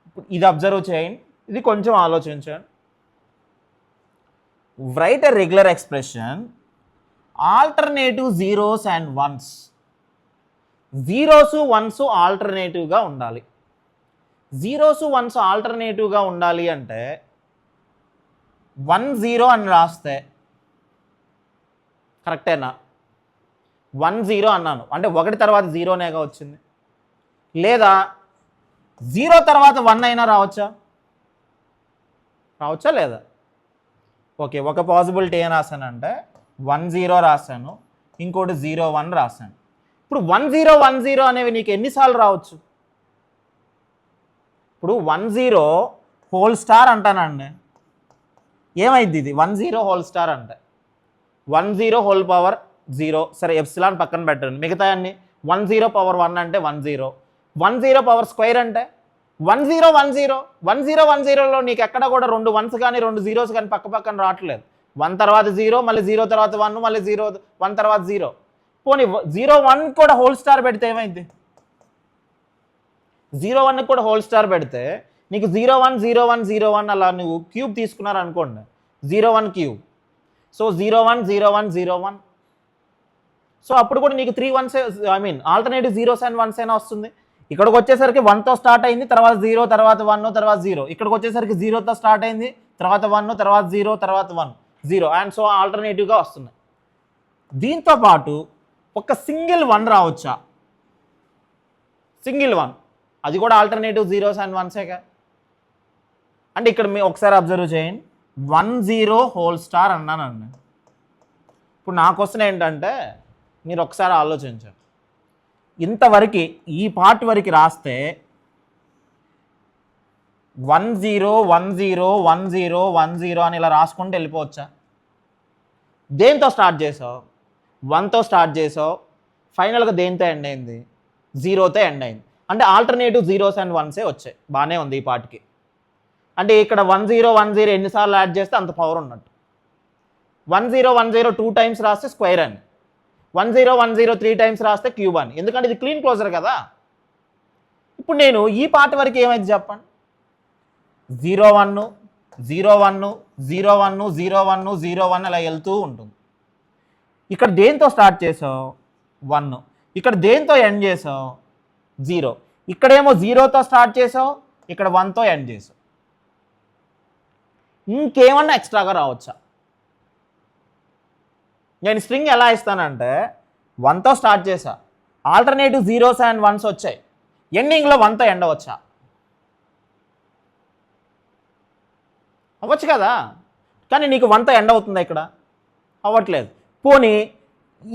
ఇప్పుడు ఇది అబ్జర్వ్ చేయండి, ఇది కొంచెం ఆలోచించండి. write a regular expression alternative zeros and ones. Zeros ones ఆల్టర్నేటివ్గా ఉండాలి. జీరోస్ వన్స్ ఆల్టర్నేటివ్గా ఉండాలి అంటే 1 0 అని రాస్తే కరెక్టేనా? 1 0 అన్నాను అంటే 1 తర్వాత 0నేగా వచ్చింది. లేదా 0 తర్వాత 1 అయినా రావచ్చా లేదా? ఓకే, ఒక పాసిబిలిటీ ఏం రాశానంటే 1 0 రాశాను, ఇంకోటి 0 1 రాశాను. ఇప్పుడు 1 0 1 0 అనేవి నీకు ఎన్నిసార్లు రావచ్చు? ఇప్పుడు 1 0 హోల్ స్టార్ అంటానండి, ఏమైంది ఇది 1 0 హోల్ స్టార్ అంటే 1 0 హోల్ పవర్ 0, సరే ఎప్సిలాన్ పక్కన పెట్టండి, మిగతా అన్ని 1 0 పవర్ 1 అంటే 1 0, 1 0 పవర్ స్క్వేర్ అంటే 1 0 1 0. 1 0 1 0లో నీకు ఎక్కడ కూడా 2 1s కానీ 2 0s కానీ పక్క పక్కన రావట్లేదు. 1 తర్వాత 0, మళ్ళీ 0 తర్వాత 1, మళ్ళీ 0 1 తర్వాత 0. పోనీ 0 1 కూడా హోల్ స్టార్ పెడితే ఏమైంది? 0 1 కూడా హోల్ స్టార్ పెడితే నీకు 0 1 0 1 0 1 అలా నువ్వు క్యూబ్ తీసుకున్నారు అనుకోండి, 0 1 క్యూబ్. సో 0 1 0 1 0 1. సో అప్పుడు కూడా నీకు 3 1s, I mean alternative zeros and once అయినా వస్తుంది. ఇక్కడికి వచ్చేసరికి 1తో స్టార్ట్ అయింది, తర్వాత 0, తర్వాత 1, తర్వాత 0. ఇక్కడికి వచ్చేసరికి 0తో స్టార్ట్ అయింది, తర్వాత 1, తర్వాత 0, తర్వాత 1 0 అండ్ సో ఆల్టర్నేటివ్గా వస్తున్నాయి. దీంతో పాటు ఒక సింగిల్ 1 రావచ్చా? సింగిల్ 1, అది కూడా ఆల్టర్నేటివ్ జీరోస్ అండ్ వన్సేగా. అంటే ఇక్కడ మీరు ఒకసారి అబ్జర్వ్ చేయండి, 1 0 హోల్ స్టార్ అన్నానండి. ఇప్పుడు నా క్వశ్చన్ ఏంటంటే మీరు ఒకసారి ఆలోచించండి, ఇంతవరకు ఈ పార్ట్ వరకు రాస్తే 1 0 1 0 1 0 1 0 అని ఇలా రాసుకుంటూ వెళ్ళిపోవచ్చా? దేంతో స్టార్ట్ చేసావు? 1తో స్టార్ట్ చేసావు, ఫైనల్గా దేంతో ఎండ్ అయింది? 0తో ఎండ్ అయింది. అంటే ఆల్టర్నేటివ్ జీరోస్ అండ్ వన్సే వచ్చాయి. బాగానే ఉంది ఈ పార్ట్కి. అంటే ఇక్కడ 1 0 1 0 ఎన్నిసార్లు యాడ్ చేస్తే అంత పవర్ ఉన్నట్టు. 1 0 1 0 2 టైమ్స్ రాస్తే స్క్వేర్ అని, 1 0 1 0 3 టైమ్స్ రాస్తే క్యూబ్ అని, ఎందుకంటే ఇది క్లీన్ క్లోజర్ కదా. ఇప్పుడు నేను ఈ పార్ట్ వరకు ఏమైంది చెప్పండి? 0 1 0 1 0 1 0 1 0 1 అలా వెళ్తూ ఉంటుంది. ఇక్కడ దేంతో స్టార్ట్ చేసావు? 1. ఇక్కడ దేంతో ఎండ్ చేసావు? 0. ఇక్కడేమో 0తో స్టార్ట్ చేసావు, ఇక్కడ 1తో ఎండ్ చేసావు. ఇంకేమన్నా ఎక్స్ట్రాగా రావచ్చా? నేను స్ట్రింగ్ ఎలా ఇస్తానంటే 1తో స్టార్ట్ చేసా, ఆల్టర్నేటివ్ జీరోస్ అండ్ వన్స్ వచ్చాయి, ఎండింగ్లో 1తో ఎండ్ అవ్వచ్చా? అవ్వచ్చు కదా. కానీ నీకు 1తో ఎండ్ అవుతుందా? ఇక్కడ అవ్వట్లేదు. పోనీ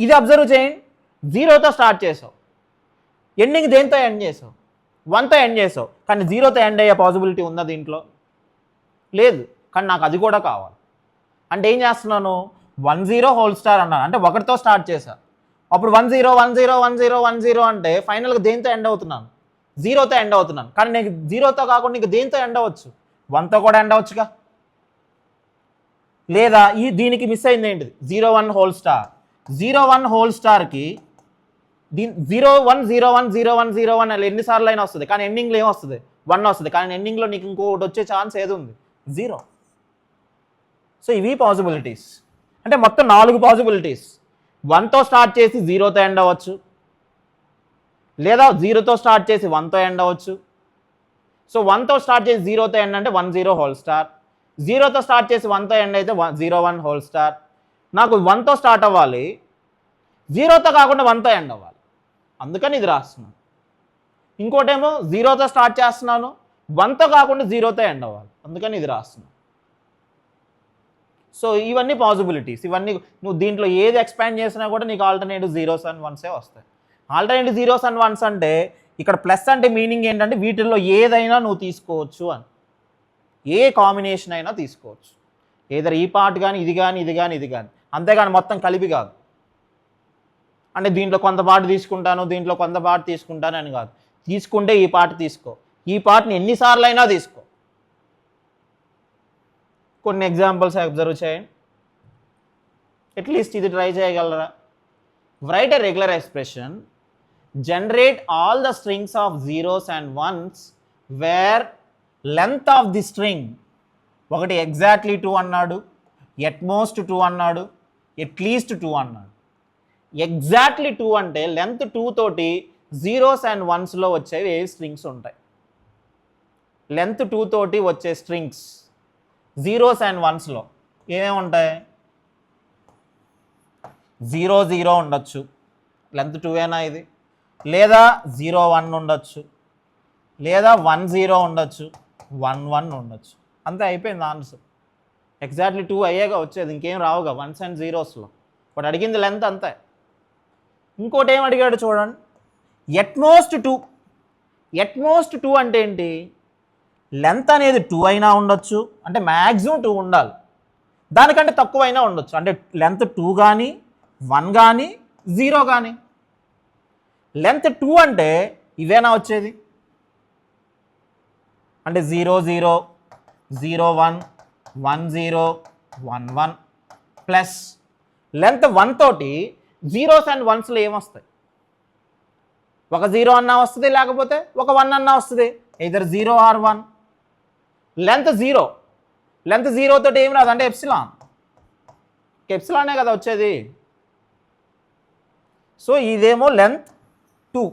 ఇది అబ్జర్వ్ చేయండి, 0తో స్టార్ట్ చేసావు, ఎండింగ్ దేంతో ఎండ్ చేసావు? 1తో ఎండ్ చేసావు, కానీ 0తో ఎండ్ అయ్యే పాసిబిలిటీ ఉందా దీంట్లో? లేదు. కానీ నాకు అది కూడా కావాలి. అంటే ఏం చేస్తున్నాను? 1 0 హోల్ స్టార్ అన్నాను, అంటే 1తో స్టార్ట్ చేశా. అప్పుడు 1 0 1 0 1 0 1 0 అంటే ఫైనల్గా దేంతో ఎండ్ అవుతున్నాను? 0తో ఎండ్ అవుతున్నాను. కానీ నీకు 0తో కాకుండా నీకు దేంతో ఎండ్ అవ్వచ్చు? 1తో కూడా ఎండ్ అవ్వచ్చుగా. లేదా దీనికి మిస్ అయింది ఏంటిది? 0 1 హోల్ స్టార్. 0 1 హోల్ స్టార్కి 0 1 0 1 0 1 0 1 అలా ఎన్నిసార్లు అయినా వస్తుంది, కానీ ఎండింగ్లో ఏమొస్తుంది? 1 వస్తుంది. కానీ ఎండింగ్లో నీకు ఇంకోటి వచ్చే ఛాన్స్ ఏది ఉంది? 0. సో ఇవి పాసిబిలిటీస్. అంటే మొత్తం 4 పాసిబిలిటీస్. 1తో స్టార్ట్ చేసి 0తో ఎండ్ అవ్వచ్చు, లేదా 0తో స్టార్ట్ చేసి 1తో ఎండ్ అవ్వచ్చు. సో 1తో స్టార్ట్ చేసి 0తో ఎండ్ అంటే 1 0 హోల్ స్టార్. 0తో స్టార్ట్ చేసి 1తో ఎండ్ అయితే 0 1 హోల్ స్టార్. నాకు 1తో స్టార్ట్ అవ్వాలి, 0తో కాకుండా 1తో ఎండ్ అవ్వాలి, అందుకని ఇది రాస్తున్నాను. ఇంకోటేమో 0తో స్టార్ట్ చేస్తున్నాను, 1తో కాకుండా 0తో ఎండ్ అవ్వాలి, అందుకని ఇది రాస్తున్నాను. సో ఇవన్నీ పాసిబిలిటీస్. ఇవన్నీ నువ్వు దీంట్లో ఏది ఎక్స్పాండ్ చేసినా కూడా నీకు ఆల్టర్నేటివ్ జీరోస్ అండ్ వన్సే వస్తాయి. ఆల్టర్నేటివ్ జీరోస్ అండ్ వన్స్ అంటే ఇక్కడ ప్లస్ అంటే మీనింగ్ ఏంటంటే వీటిల్లో ఏదైనా నువ్వు తీసుకోవచ్చు అని, ఏ కాంబినేషన్ అయినా తీసుకోవచ్చు. ఏదైనా ఈ పార్ట్ కానీ ఇది కానీ ఇది కానీ ఇది కానీ, అంతేగాని మొత్తం కలిపి కాదు. అంటే దీంట్లో కొంత పార్ట్ తీసుకుంటాను, దీంట్లో కొంత పార్ట్ తీసుకుంటాను అని కాదు. తీసుకుంటే ఈ పార్ట్ తీసుకో, ఈ పార్ట్ని ఎన్నిసార్లు అయినా తీసుకో. కొన్ని ఎగ్జాంపుల్స్ అబ్జర్వ్ చేయండి, అట్లీస్ట్ ఇది ట్రై చేయగలరా? Write a regular expression, generate all the strings of zeros and ones where length of the string, ఒకటి ఎగ్జాక్ట్లీ 2 అన్నాడు, ఎట్మోస్ట్ 2 అన్నాడు, ఎట్లీస్ట్ 2 అన్నాడు. ఎగ్జాక్ట్లీ 2 అంటే లెంత్ 2 తోటి జీరోస్ అండ్ వన్స్లో వచ్చేవి ఏ స్ట్రింగ్స్ ఉంటాయి? లెంత్ 2 తోటి వచ్చే స్ట్రింగ్స్ జీరోస్ అండ్ వన్స్లో ఏమేమి ఉంటాయి? 0 0 ఉండొచ్చు, లెంత్ 2ఏనా ఇది, లేదా 0 1 ఉండొచ్చు, లేదా 1 0 ఉండొచ్చు, 1 1 ఉండొచ్చు. అంతే, అయిపోయింది ఆన్సర్. ఎగ్జాక్ట్లీ 2 అయ్యేగా వచ్చేది, ఇంకేం రావుగా వన్స్ అండ్ జీరోస్లో. బట్ అడిగింది లెంత్ అంతే. ఇంకోటి ఏం అడిగాడు చూడండి, ఎట్మోస్ట్ 2. ఎట్మోస్ట్ 2 అంటే ఏంటి? లెంత్ అనేది 2 అయినా ఉండొచ్చు, అంటే మ్యాక్సిమం 2 ఉండాలి, దానికంటే తక్కువైనా ఉండొచ్చు. అంటే లెంత్ 2 కానీ 1 కానీ 0 కానీ. లెంత్ 2 అంటే ఇవేనా వచ్చేది? అంటే 0 0 0 1 1 0 1 1 ప్లస్ లెంత్ 1 తోటి జీరోస్ అండ్ వన్స్లో ఏమొస్తాయి? ఒక 0 అన్నా వస్తుంది, లేకపోతే ఒక 1 అన్నా వస్తుంది, ఎయిదర్ 0 ఆర్ 1. లెంత్ 0, లెంత్ 0 తోటి ఏం రాదు, అంటే ఎప్సిలాన్. ఎప్సిలానే కదా వచ్చేది. సో ఇదేమో లెంత్ 2,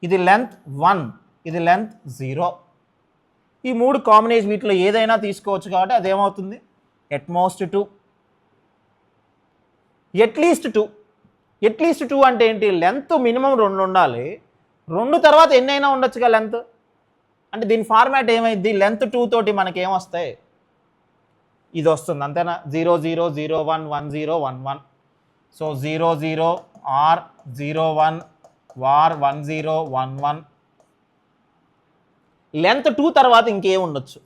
ఇది లెంత్ 1, ఇది లెంత్ 0. ఈ 3 కాంబినేషన్ వీటిలో ఏదైనా తీసుకోవచ్చు కాబట్టి అదేమవుతుంది? ఎట్మోస్ట్ 2. ఎట్లీస్ట్ 2. ఎట్లీస్ట్ 2 అంటే ఏంటి? లెంత్ మినిమం 2 ఉండాలి, 2 తర్వాత ఎన్నైనా ఉండొచ్చుగా లెంత్. అంటే దీని ఫార్మాట్ ఏమైంది? లెంత్ 2 తోటి మనకి ఏమొస్తాయి? ఇది వస్తుంది, అంతేనా? 0 0 0 1 1 0 1 1. So 0 0 are 0 1 war 1 0 1 1. లెంత్ 2 తర్వాత ఇంకేం ఉండొచ్చు?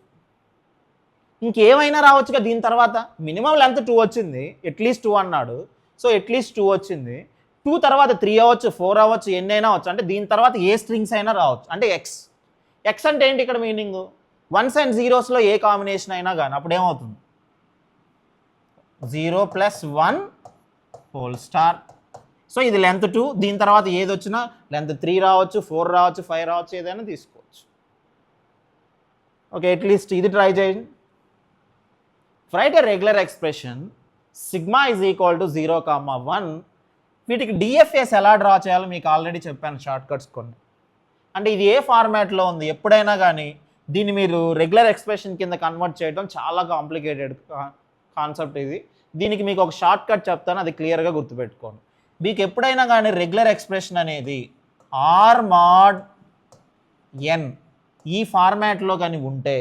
ఇంకేమైనా రావచ్చుగా దీని తర్వాత. మినిమం లెంత్ 2 వచ్చింది, ఎట్లీస్ట్ 2 అన్నాడు, సో ఎట్లీస్ట్ 2 వచ్చింది. 2 తర్వాత 3 అవ్వచ్చు, 4 అవ్వచ్చు, ఎన్నైనా అవ్వచ్చు. అంటే దీని తర్వాత ఏ స్ట్రింగ్స్ అయినా రావచ్చు. అంటే ఎక్స్. ఎక్స్ అంటే ఏంటి ఇక్కడ మీనింగ్? వన్స్ అండ్ జీరోస్లో ఏ కాంబినేషన్ అయినా కానీ అప్పుడు ఏమవుతుంది? 0 + 1 హోల్ స్టార్. సో ఇది లెంత్ 2, దీని తర్వాత ఏది వచ్చినా లెంత్ 3 రావచ్చు, 4 రావచ్చు, 5 రావచ్చు, ఏదైనా తీసుకోవచ్చు. ఓకే, అట్లీస్ట్ ఇది ట్రై చేయండి. Write a regular expression sigma is equal to 0, 1. వీటికి డిఎఫ్ఎస్ ఎలా డ్రా చేయాలో మీకు ఆల్రెడీ చెప్పాను, షార్ట్ కట్స్ కొన్ని. అంటే ఇది ఏ ఫార్మాట్లో ఉంది? ఎప్పుడైనా కానీ దీన్ని మీరు రెగ్యులర్ ఎక్స్ప్రెషన్ కింద కన్వర్ట్ చేయడం చాలా కాంప్లికేటెడ్ కాన్సెప్ట్ ఇది. దీనికి మీకు ఒక షార్ట్ కట్ చెప్తాను, అది క్లియర్గా గుర్తుపెట్టుకోండి. మీకు ఎప్పుడైనా కానీ రెగ్యులర్ ఎక్స్ప్రెషన్ అనేది ఆర్ మాడ్ ఎన్ ఈ ఫార్మాట్లో కానీ ఉంటే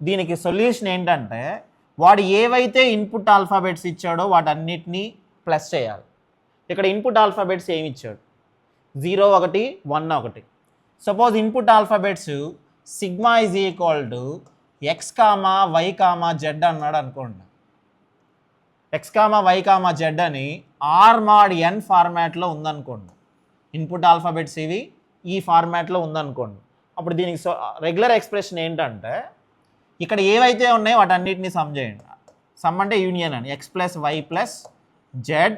దీనికి సొల్యూషన్ ఏంటంటే వాడు ఏవైతే ఇన్పుట్ ఆల్ఫాబెట్స్ ఇచ్చాడో వాటన్నిటినీ ప్లస్ చేయాలి. ఇక్కడ ఇన్పుట్ ఆల్ఫాబెట్స్ ఏమి ఇచ్చాడు? 0 1 1 1. Suppose input alphabets sigma is equal to X comma Y comma Z అన్నాడు అనుకోండి. X comma Y comma Z అని ఆర్ మాడ్ ఎన్ ఫార్మాట్లో ఉందనుకోండి. ఇన్పుట్ ఆల్ఫాబెట్స్ ఇవి ఈ ఫార్మాట్లో ఉందనుకోండి. అప్పుడు దీనికి రెగ్యులర్ ఎక్స్ప్రెషన్ ఏంటంటే ఇక్కడ ఏవైతే ఉన్నాయో వాటన్నిటిని సమ్ చేయండి. సమ్ అంటే యూనియన్ అని, x plus y plus z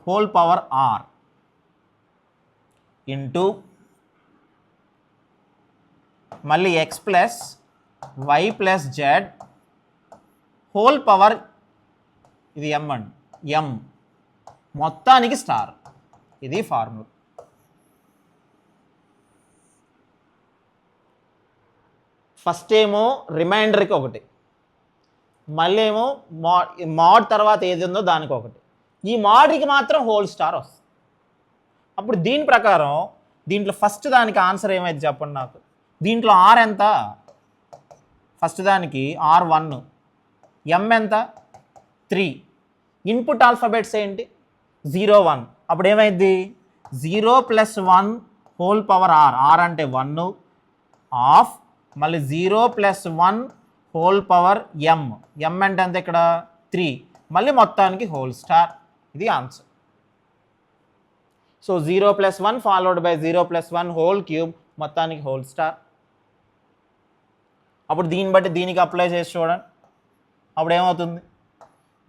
whole power r into మళ్ళీ x plus y plus z whole power, ఇది ఎం అండి, ఎం మొత్తానికి స్టార్. ఇది ఫార్ములా. ఫస్ట్ ఏమో రిమైండర్కి ఒకటి, మళ్ళీ ఏమో మాడ్ తర్వాత ఏది ఉందో దానికి ఒకటి. ఈ మాడ్కి మాత్రం హోల్ స్టార్ వస్తుంది. అప్పుడు దీని ప్రకారం దీంట్లో ఫస్ట్ దానికి ఆన్సర్ ఏమైంది చెప్పండి నాకు. దీంట్లో ఆర్ ఎంత? ఫస్ట్ దానికి ఆర్ 1, ఎం ఎంత? 3. ఇన్పుట్ ఆల్ఫాబెట్స్ ఏంటి? 0 1. అప్పుడు ఏమైంది? 0 + 1 హోల్ పవర్ ఆర్, ఆర్ అంటే 1 ఆఫ్ మళ్ళీ 0 + 1 హోల్ పవర్ ఎం, ఎం అంటే అంత ఇక్కడ 3, మళ్ళీ మొత్తానికి హోల్ స్టార్. ఇది answer. So 0 + 1 followed by 0 + 1 whole cube మొత్తానికి హోల్ స్టార్. అప్పుడు దీన్ని బట్టి దీనికి అప్లై చేసి చూడండి. అప్పుడు ఏమవుతుంది?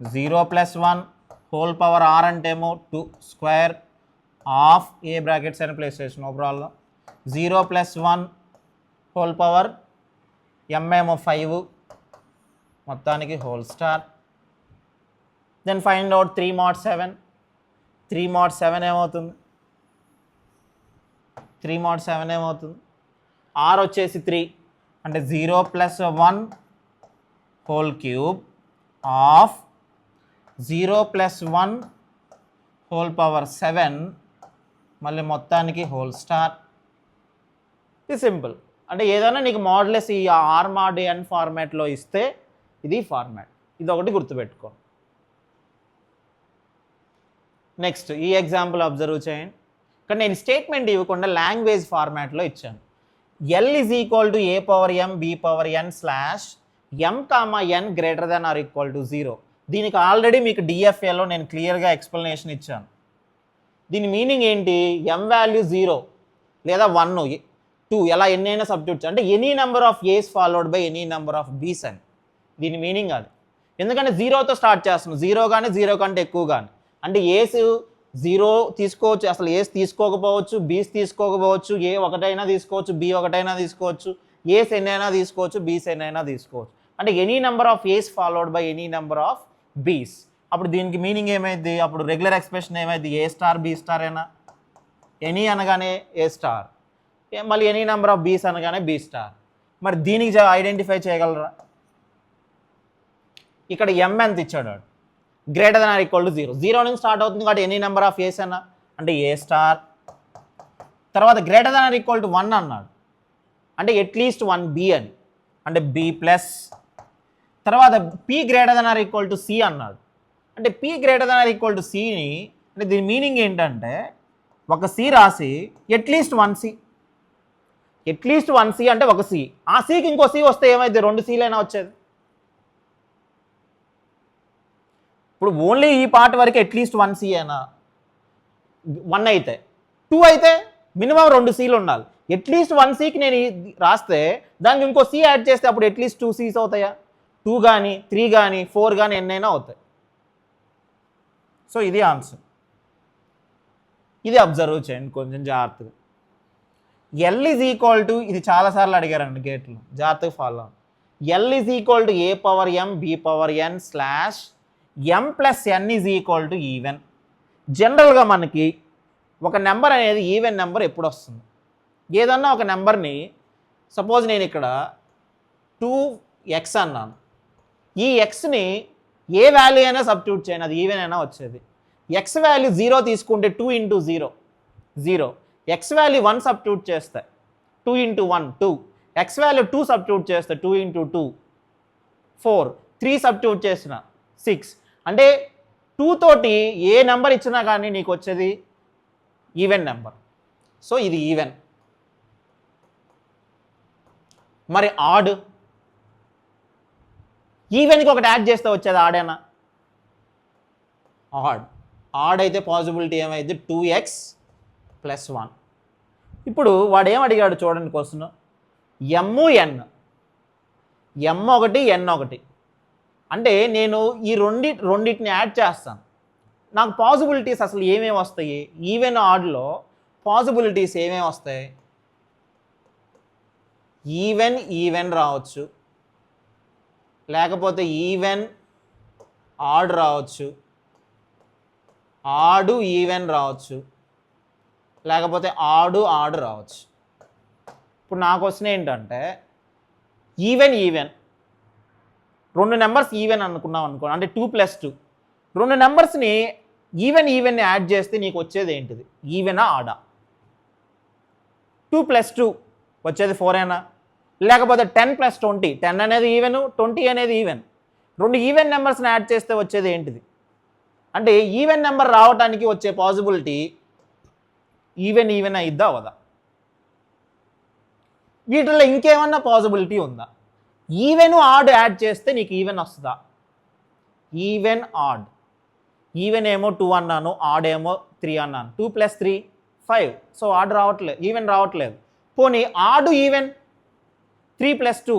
0 + 1 హోల్ పవర్ ఆర్ అంటేమో 2 స్క్వేర్ ఆఫ్ ఏ బ్రాకెట్స్ అని ప్లేస్ చేసి no problem. 0 + 1 whole power m ఏమో 5 మొత్తానికి whole star. Then find out 3 mod 7. 3 mod 7 ఏమవుతుంది? 3 mod 7 ఏమవుతుంది? r వచ్చేసి 3 అంటే 0 + 1 whole cube of 0 + 1 whole power 7 మళ్ళీ మొత్తానికి హోల్ స్టార్. ఇది సింపుల్. అంటే ఏదైనా నీకు మోడ్లెస్ ఈ r mod n ఫార్మాట్లో ఇస్తే ఇది ఫార్మాట్. ఇది ఒకటి గుర్తుపెట్టుకో. నెక్స్ట్ ఈ ఎగ్జాంపుల్ అబ్జర్వ్ చేయండి. ఇక్కడ నేను స్టేట్మెంట్ ఇవ్వకుండా లాంగ్వేజ్ ఫార్మాట్లో ఇచ్చాను. L = a⁴m b⁴n /m, n > 0. దీనికి ఆల్రెడీ మీకు డిఎఫ్ఏలో నేను క్లియర్గా ఎక్స్ప్లెనేషన్ ఇచ్చాను. దీని మీనింగ్ ఏంటి? m వాల్యూ 0 లేదా 1 2 ఎలా ఎన్నైనా సబ్స్టిట్యూట్స్, అంటే any number of ace followed by any number of B's అని దీని మీనింగ్. అది ఎందుకంటే 0తో స్టార్ట్ చేస్తున్నాం, 0 కానీ 0 కంటే ఎక్కువ కానీ, అంటే ఏస్ 0 తీసుకోవచ్చు, అసలు ఏస్ తీసుకోకపోవచ్చు, బీస్ తీసుకోకపోవచ్చు, ఏ ఒకటైనా తీసుకోవచ్చు, బి ఒకటైనా తీసుకోవచ్చు, ఏస్ ఎన్నైనా తీసుకోవచ్చు, బీస్ ఎన్నైనా తీసుకోవచ్చు, అంటే any number of ace followed by any number of B's. అప్పుడు దీనికి మీనింగ్ ఏమైంది? అప్పుడు రెగ్యులర్ ఎక్స్ప్రెషన్ ఏమైంది? ఏ స్టార్ బి స్టార్ అయినా, ఎనీ అనగానే ఏ స్టార్, మళ్ళీ ఎనీ నెంబర్ ఆఫ్ బీస్ అనగానే బి స్టార్. మరి దీనికి ఐడెంటిఫై చేయగలరా? ఇక్కడ m ఎంత ఇచ్చాడు? > 0. 0 నుంచి స్టార్ట్ అవుతుంది కాబట్టి ఎనీ నెంబర్ ఆఫ్ ఏస్ అన్నా అంటే ఏ స్టార్. తర్వాత > 1 అన్నాడు అంటే అట్లీస్ట్ 1 బి అని అంటే బి ప్లస్. తర్వాత p > c అన్నాడు అంటే p > cని, అంటే దీని మీనింగ్ ఏంటంటే ఒక సి రాసి అట్లీస్ట్ 1 సి, అట్లీస్ట్ 1 సి అంటే ఒక సి, ఆ సికి ఇంకో సి వస్తే ఏమైంది? 2 సీలైనా వచ్చేది. ఇప్పుడు ఓన్లీ ఈ పార్ట్ వరకు అట్లీస్ట్ 1 సి అయినా, 1 అయితే 2 అయితే మినిమం 2 సీలు ఉండాలి. అట్లీస్ట్ 1 సికి నేను రాస్తే దానికి ఇంకో సి యాడ్ చేస్తే అప్పుడు అట్లీస్ట్ 2 సీస్ అవుతాయా? 2 కానీ 3 కానీ 4 కానీ ఎన్నైనా అవుతాయి. సో ఇది ఆన్సర్. ఇది అబ్జర్వ్ చేయండి కొంచెం జాగ్రత్తగా. L = ఇది చాలాసార్లు అడిగారండి గేట్లో, జాగ్రత్తగా follow. L = a⁴m b⁴n /m + n = even. జనరల్గా మనకి ఒక నెంబర్ అనేది ఈవెన్ నెంబర్ ఎప్పుడు వస్తుంది? ఏదన్నా ఒక నెంబర్ని, సపోజ్ నేను ఇక్కడ 2x అన్నాను, ఈ ఎక్స్ని ఏ వాల్యూ అయినా సబ్స్టిట్యూట్ చేయండి, అది ఈవెన్ అయినా వచ్చేది. ఎక్స్ వాల్యూ 0 తీసుకుంటే 2 × 0 0, ఎక్స్ వాల్యూ 1 సబ్స్టిట్యూట్ చేస్తే 2 × 1 2, ఎక్స్ వాల్యూ 2 సబ్స్టిట్యూట్ చేస్తే 2 × 2 4, 3 సబ్స్టిట్యూట్ చేసిన 6, అంటే 2 తోటి ఏ నెంబర్ ఇచ్చినా కానీ నీకు వచ్చేది ఈవెన్ నెంబర్. సో ఇది ఈవెన్. మరి ఆడ్, ఈవెన్కి ఒకటి యాడ్ చేస్తే వచ్చేది ఆడేనా? ఆడ్ అయితే పాసిబిలిటీ ఏమైంది? 2x + 1. ఇప్పుడు వాడు ఏం అడిగాడు చూడండి క్వశ్చన్. m n, m ఒకటి n ఒకటి, అంటే నేను ఈ రెండింటిని యాడ్ చేస్తాను, నాకు పాసిబిలిటీస్ అసలు ఏమేమి వస్తాయి? ఈవెన్ ఆడ్లో పాసిబిలిటీస్ ఏమేమి వస్తాయి? ఈవెన్ రావచ్చు, లేకపోతే ఈవెన్ ఆడ్ రావచ్చు, ఆడు ఈవెన్ రావచ్చు, లేకపోతే ఆడ్ రావచ్చు. ఇప్పుడు నా క్వశ్చన్ ఏంటంటే ఈవెన్ 2 నెంబర్స్ ఈవెన్ అనుకున్నాం అనుకో, అంటే 2 + 2, 2 నెంబర్స్ని ఈవెన్ యాడ్ చేస్తే నీకు వచ్చేది ఏంటిది? ఈవెనా ఆడా? 2 + 2 వచ్చేది 4 అయినా, లేకపోతే 10 + 20, 10 అనేది ఈవెన్, 20 అనేది ఈవెన్. 2 ఈవెన్ నెంబర్స్ని యాడ్ చేస్తే వచ్చేది ఏంటిది? అంటే ఈవెన్ నెంబర్ రావడానికి వచ్చే పాసిబిలిటీ ఈవెన్ అయిద్దా అవదా? వీటిల్లో ఇంకేమన్నా పాసిబిలిటీ ఉందా? ఈవెన్ ఆడ్ యాడ్ చేస్తే నీకు ఈవెన్ వస్తుందా? ఈవెన్ ఆడ్, ఈవెన్ ఏమో 2 అన్నాను, ఆడ్ ఏమో 3 అన్నాను, 2 + 3 5, సో ఆడ్ రావట్లేదు, ఈవెన్ రావట్లేదు. పోనీ ఆడు ఈవెన్ 3 + 2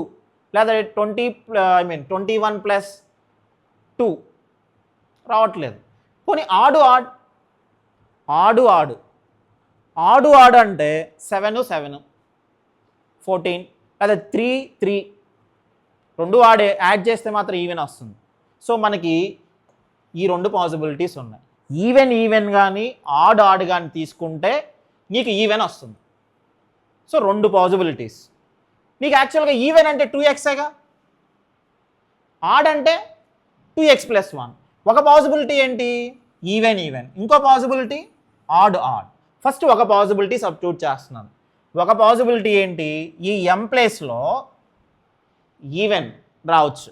లేదా 21 + 2 రావట్లేదు. పోనీ ఆడు అంటే 7 7 14, లేదా 3 3 రెండు యాడ్ చేస్తే మాత్రం ఈవెన్ వస్తుంది. సో మనకి ఈ రెండు పాసిబిలిటీస్ ఉన్నాయి. ఈవెన్ కానీ ఆడ్ కానీ తీసుకుంటే నీకు ఈవెన్ వస్తుంది. సో రెండు పాసిబిలిటీస్. నీకు యాక్చువల్గా ఈవెన్ అంటే 2xగా, ఆడ్ అంటే 2x + 1. ఒక పాసిబిలిటీ ఏంటి ఈవెన్, ఇంకో పాసిబిలిటీ ఆడ్. ఫస్ట్ ఒక పాసిబిలిటీ సబ్స్టిట్యూట్ చేస్తున్నాను. ఒక పాసిబిలిటీ ఏంటి, ఈ m ప్లేస్లో ఈవెన్ రావచ్చు,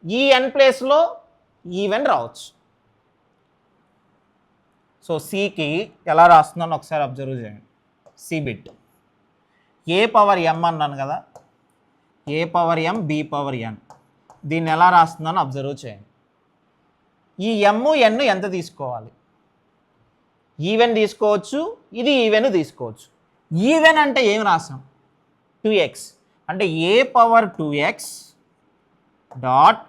ఈ n ప్లేస్లో ఈవెన్ రావచ్చు. సో సికి ఎలా రాస్తున్నాను ఒకసారి అబ్జర్వ్ చేయండి. C bit a power m అన్నాను కదా, a power m b power n. దీన్ని ఎలా రాస్తున్నాను అబ్జర్వ్ చేయండి. ఈ m n ఎంత తీసుకోవాలి, ఈవెన్ తీసుకోవచ్చు, ఇది ఈవెన్ తీసుకోవచ్చు. ఈవెన్ అంటే ఏం రాసాం 2x, అంటే a power 2x dot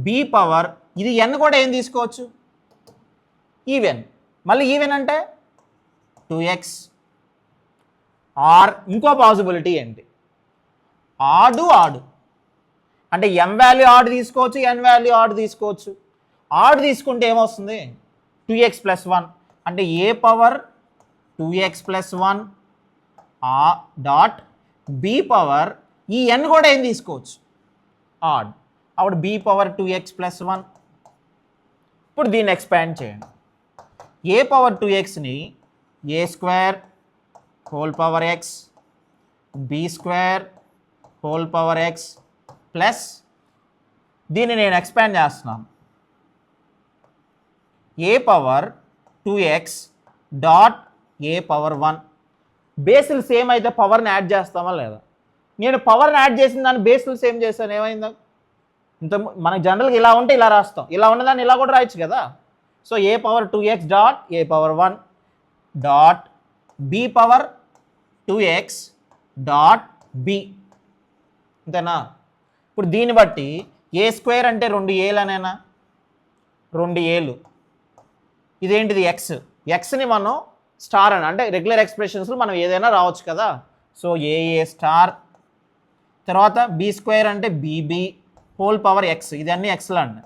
b power, ఇది n కూడా ఏం తీసుకోవచ్చు ఈవెన్. మళ్ళీ ఈవెన్ అంటే 2x. ఆర్ ఇంకో పాసిబిలిటీ ఏంటి ఆడు, అంటే m వాల్యూ ఆడ్ తీసుకోవచ్చు, n వాల్యూ ఆడ్ తీసుకోవచ్చు. ఆడ్ తీసుకుంటే ఏమొస్తుంది 2x + 1, అంటే a power 2x + 1 dot b power, ఈ n కూడా ఏం తీసుకోవచ్చు ఆడ్, అప్పుడు b పవర్ 2x + 1. ఇప్పుడు దీన్ని ఎక్స్పాండ్ చేయండి. a పవర్ 2xని a² whole power x, b² whole power x plus దీన్ని నేను ఎక్స్పాండ్ చేస్తున్నాను a power 2x dot a power 1. బేసులు సేమ్ అయితే పవర్ని యాడ్ చేస్తామా లేదా? నేను పవర్ని యాడ్ చేసిన దాన్ని బేసులు సేమ్ చేశాను, ఏమైందా? ఇంత మనకు జనరల్గా ఇలా ఉంటే ఇలా రాస్తాం, ఇలా ఉన్నదాన్ని ఇలా కూడా రాయొచ్చు కదా. So a power 2x dot a power 1 dot b power 2x dot b, అంతేనా? ఇప్పుడు దీన్ని బట్టి a² అంటే 2 ఏలనేనా, 2 ఏలు. ఇదేంటిది ఎక్స్ని మనం స్టార్ అని, అంటే రెగ్యులర్ ఎక్స్ప్రెషన్స్లో మనం ఏదైనా రావచ్చు కదా. సో a*, తర్వాత b² అంటే bb హోల్ పవర్ x, ఇదన్నీ ఎక్స్లు అండి.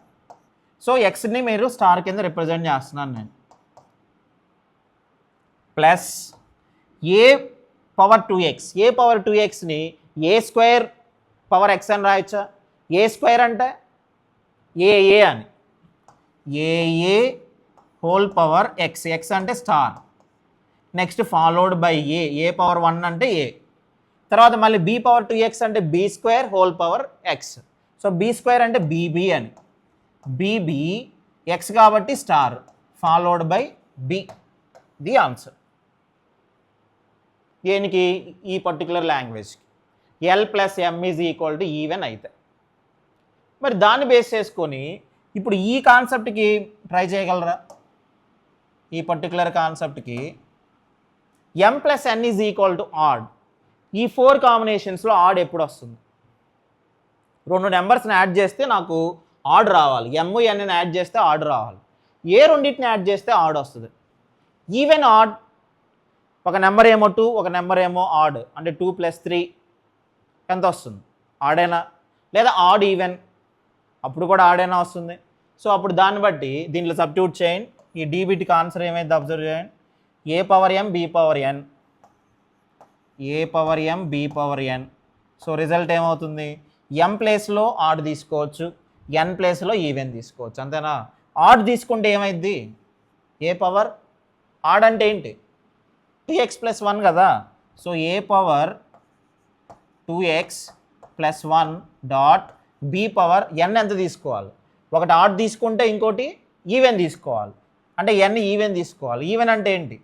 సో ఎక్స్ని మీరు స్టార్ కింద రిప్రజెంట్ చేస్తున్నాను నేను. Plus a power 2x, a power 2xని a² పవర్ x అని రాయొచ్చా? a² అంటే a అని, a హోల్ పవర్ x అంటే star, next followed by a power 1 అంటే a, తర్వాత మళ్ళీ b పవర్ 2x అంటే b² whole power x. So b² అంటే bb అని, bb x కాబట్టి star followed by b. The answer దేనికి, ఈ పర్టికులర్ లాంగ్వేజ్కి l + m = ఈవెన్ అయితే. మరి దాన్ని బేస్ చేసుకొని ఇప్పుడు ఈ కాన్సెప్ట్కి ట్రై చేయగలరా? ఈ పర్టికులర్ కాన్సెప్ట్కి m + n = ఆడ్. ఈ 4 కాంబినేషన్స్లో ఆడ్ ఎప్పుడు వస్తుంది? 2 నెంబర్స్ని యాడ్ చేస్తే నాకు ఆడ్ రావాలి, m nని యాడ్ చేస్తే ఆడ్ రావాలి. ఏ రెండింటిని యాడ్ చేస్తే ఆడ్ వస్తుంది? ఈవెన్ ఆడ్, ఒక నెంబర్ ఏమో 2, ఒక నెంబర్ ఏమో ఆడ్, అంటే 2 + 3 ఎంత వస్తుంది? ఆడేనా? లేదా ఆడ్ ఈవెన్, అప్పుడు కూడా ఆడేనా వస్తుంది. సో అప్పుడు దాన్ని బట్టి దీంట్లో సబ్స్టిట్యూట్ చేయండి. ఈ డీబీటీకి ఆన్సర్ ఏమైతే అబ్జర్వ్ చేయండి, a power m b power n, a power m b power n. So result ఏమవుతుంది, m ప్లేస్లో ఆడ్ తీసుకోవచ్చు, n ప్లేస్లో ఈవెన్ తీసుకోవచ్చు, అంతేనా? ఆడ్ తీసుకుంటే ఏమైంది, a పవర్ ఆడ్ అంటే ఏంటి 2x + 1 కదా. So a power 2x + 1 dot b power n ఎంత తీసుకోవాలి? ఒకటి ఆడ్ తీసుకుంటే ఇంకోటి ఈవెన్ తీసుకోవాలి, అంటే n ఈవెన్ తీసుకోవాలి. ఈవెన్ అంటే ఏంటి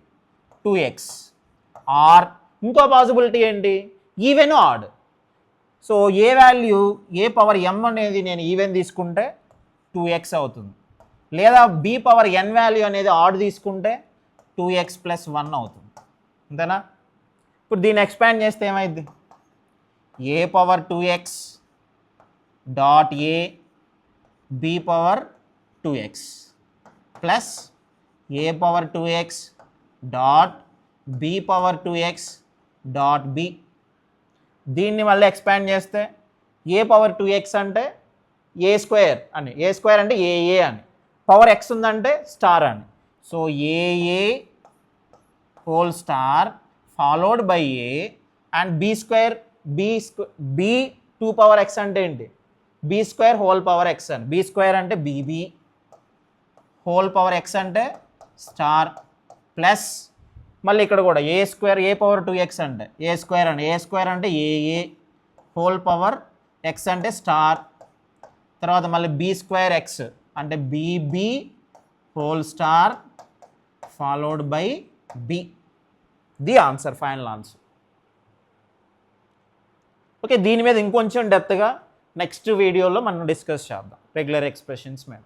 2x. ఆర్ ఇంకో పాసిబిలిటీ ఏంటి even odd. So A value a power m అనేది నేను ఈవెన్ తీసుకుంటే 2x అవుతుంది, లేదా b పవర్ n వాల్యూ అనేది ఆడ్ తీసుకుంటే 2x + 1 అవుతుంది, అంతేనా? ఇప్పుడు దీన్ని ఎక్స్పాండ్ చేస్తే ఏమైంది, a power 2x dot a b power 2x plus a power 2x dot b power 2x dot b. దీన్ని మళ్ళీ ఎక్స్పాండ్ చేస్తే ఏ పవర్ 2x అంటే ఏ స్క్వేర్ అని, ఏ స్క్వేర్ అంటే ఏఏ అని, పవర్ x ఉందంటే స్టార్ అని. So A A whole star followed by A and B square, B 2 power x అంటే ఏంటి, B square whole power x అని, బీ స్క్వేర్ అంటే బీబీ, హోల్ పవర్ x అంటే స్టార్, ప్లస్ మళ్ళీ ఇక్కడ కూడా ఏ స్క్వేర్, ఏ పవర్ 2x అంటే ఏ స్క్వేర్ అని, ఏ స్క్వేర్ అంటే ఏఏ హోల్ పవర్ x అంటే స్టార్, తర్వాత మళ్ళీ బీ స్క్వేర్ ఎక్స్ అంటే B B whole star followed by B. The answer, final answer. Okay, దీని మీద ఇంకొంచెం డెప్త్గా నెక్స్ట్ వీడియోలో మనం డిస్కస్ చేద్దాం రెగ్యులర్ ఎక్స్ప్రెషన్స్ మీద.